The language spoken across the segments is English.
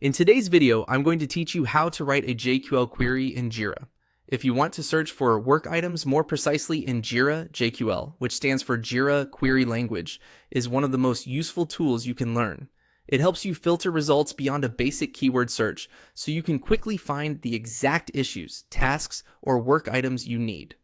In today's video, I'm going to teach you how to write a JQL query in Jira. If you want to search for work items more precisely in Jira, JQL, which stands for Jira Query Language, is one of the most useful tools you can learn. It helps you filter results beyond a basic keyword search, so you can quickly find the exact issues, tasks, or work items you need.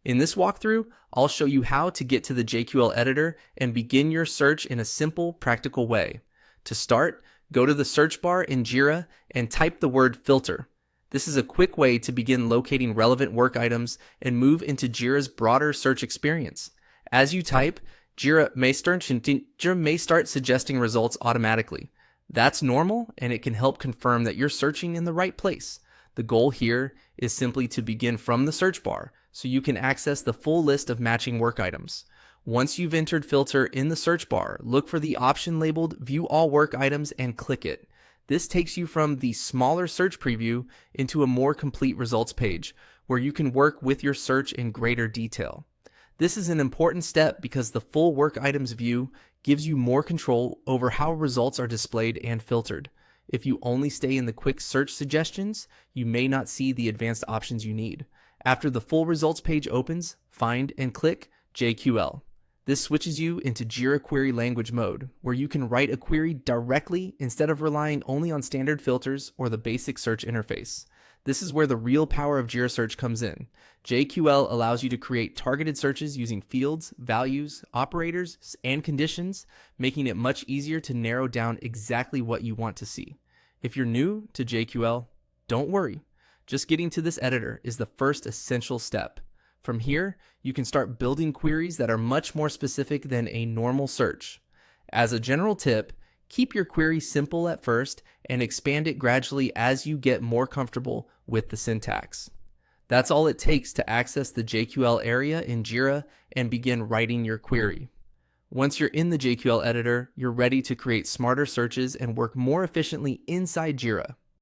In this walkthrough, I'll show you how to get to the JQL editor and begin your search in a simple, practical way. To start, go to the search bar in Jira and type the word filter. This is a quick way to begin locating relevant work items and move into Jira's broader search experience. As you type, Jira may start suggesting results automatically. That's normal, and it can help confirm that you're searching in the right place. The goal here is simply to begin from the search bar, so you can access the full list of matching work items. Once you've entered filter in the search bar, look for the option labeled View All Work Items and click it. This takes you from the smaller search preview into a more complete results page, where you can work with your search in greater detail. This is an important step because the full work items view gives you more control over how results are displayed and filtered. If you only stay in the quick search suggestions, you may not see the advanced options you need. After the full results page opens, find and click JQL. This switches you into Jira Query Language mode, where you can write a query directly instead of relying only on standard filters or the basic search interface. This is where the real power of Jira Search comes in. JQL allows you to create targeted searches using fields, values, operators, and conditions, making it much easier to narrow down exactly what you want to see. If you're new to JQL, don't worry. Just getting to this editor is the first essential step. From here, you can start building queries that are much more specific than a normal search. As a general tip, keep your query simple at first and expand it gradually as you get more comfortable with the syntax. That's all it takes to access the JQL area in Jira and begin writing your query. Once you're in the JQL editor, you're ready to create smarter searches and work more efficiently inside Jira.